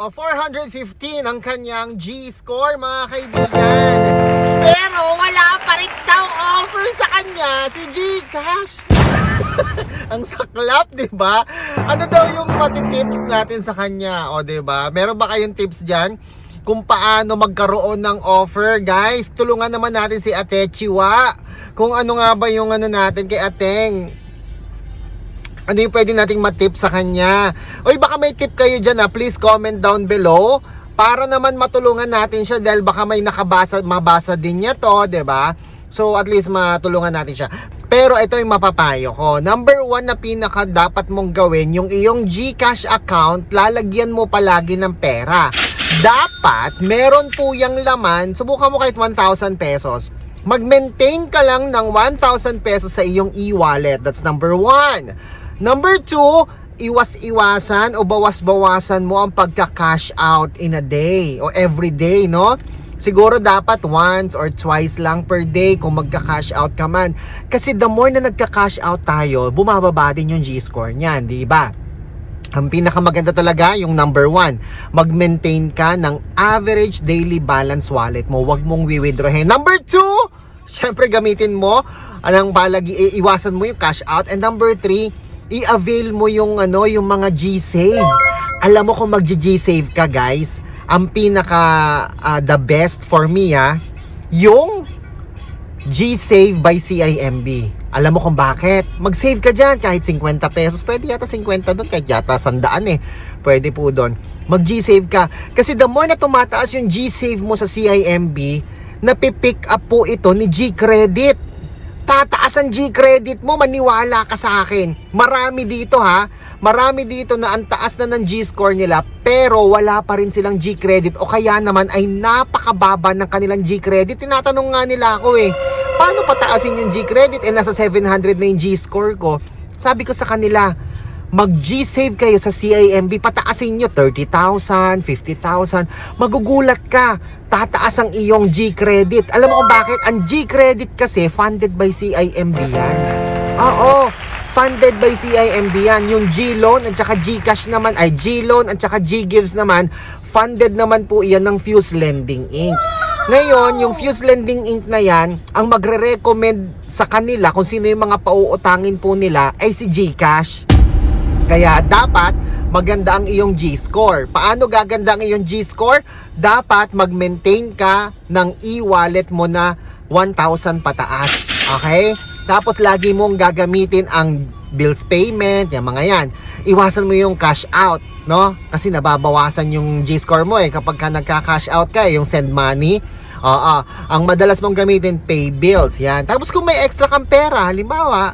o 415 ang kanyang G-score, mga kaibigan. Pero wala pa rin daw offer sa kanya si GCash. Ang saklap, 'di ba? Ano daw yung mati-tips natin sa kanya? O 'di ba? Meron ba kayong tips diyan kung paano magkaroon ng offer, guys? Tulungan naman natin si Ate Chiwa. Kung ano nga ba yung ano natin kay Ateng. Ano yung pwede nating matip sa kanya? Oy, baka may tip kayo dyan, please comment down below para naman matulungan natin siya dahil baka may mabasa din niya to, 'di ba? So at least matulungan natin siya. Pero ito yung mapapayo ko. Number 1 na pinaka dapat mong gawin, yung iyong GCash account, lalagyan mo palagi ng pera. Dapat meron po yung laman, subukan mo kahit 1,000 pesos. Mag-maintain ka lang ng 1,000 pesos sa iyong e-wallet. That's number 1. Number 2, iwas-iwasan o bawas-bawasan mo ang pagka-cash out in a day o every day, no? Siguro dapat once or twice lang per day kung magka-cash out ka man. Kasi the more na nagka-cash out tayo, bumababa din yung G-score niyan, di ba? Ang pinakamaganda talaga yung number 1, mag-maintain ka ng average daily balance wallet mo. Huwag mong withdrawin. Number 2, syempre gamitin mo anong palagi, iwasan mo yung cash out. And number 3, i-avail mo yung yung mga G-Save. Alam mo kung mag-G-Save ka, guys, ang pinaka the best for me yung G-Save by CIMB. Alam mo kung bakit? Mag-save ka dyan kahit 50 pesos. Pwede yata 50 doon, kahit yata 100 Pwede po doon. Mag-G-Save ka. Kasi the more na tumataas yung G-Save mo sa CIMB, napipick up po ito ni G-Credit. Tataas ang G-Credit mo, maniwala ka sa akin. Marami dito marami dito na ang taas na ng G-score nila pero wala pa rin silang G-Credit o kaya naman ay napakababa ng kanilang G-Credit. Tinatanong nga nila ako paano pataasin yung G-Credit? Nasa 700 na yung G-score ko. Sabi ko sa kanila, mag-G-Save kayo sa CIMB, pataasin nyo 30,000, 50,000. Magugulat ka, tataas ang iyong G-Credit. Alam mo kung bakit? Ang G-Credit kasi funded by CIMB yan. Oo, funded by CIMB yan. Yung G-Loan at saka GCash naman, ay G-Loan at saka G-Gives naman, funded naman po yan ng Fuse Lending Inc. Ngayon, yung Fuse Lending Inc na yan, ang magre-recommend sa kanila kung sino yung mga pauutangin po nila ay si GCash. Kaya dapat maganda ang iyong G-score. Paano gaganda ang iyong G-score? Dapat mag-maintain ka ng e-wallet mo na 1,000 pataas. Okay? Tapos lagi mong gagamitin ang bills payment, yung mga yan. Iwasan mo yung cash out, no? Kasi nababawasan yung G-score mo kapag ka nagka-cash out ka, yung send money. Ang madalas mong gamitin, pay bills. Yan. Tapos kung may extra kang pera, halimbawa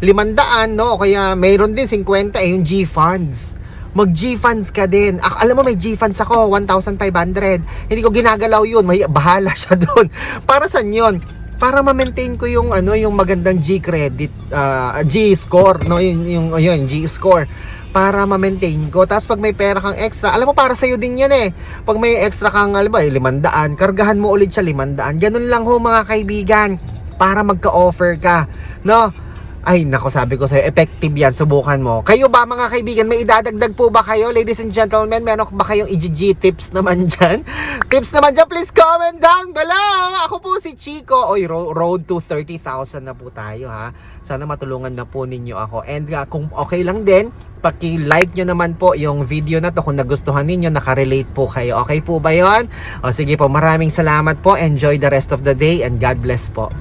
500, no? O kaya mayroon din 50 yung G-Funds. Mag-G-Funds ka din. Alam mo, may G-Funds ako, 1,500. Hindi ko ginagalaw yun. May bahala siya doon. Para saan yun? Para ma-maintain ko yung yung magandang G-credit, G-score, no? Yung G-score. Para ma-maintain ko. Tapos pag may pera kang extra, alam mo, para sa'yo din yan Pag may extra kang, 500, kargahan mo ulit siya 500. Ganun lang mga kaibigan. Para magka-offer ka, no? Ay, nako, sabi ko sa'yo, effective yan. Subukan mo. Kayo ba, mga kaibigan, may idadagdag po ba kayo? Ladies and gentlemen, meron ba kayong i-G tips naman dyan? Tips naman dyan, please comment down below. Ako po si Chico. Oy, road to 30,000 na po tayo, Sana matulungan na po ninyo ako. And kung okay lang din, paki-like nyo naman po yung video na to kung nagustuhan ninyo, nakarelate po kayo. Okay po ba yon? O sige po, maraming salamat po. Enjoy the rest of the day and God bless po.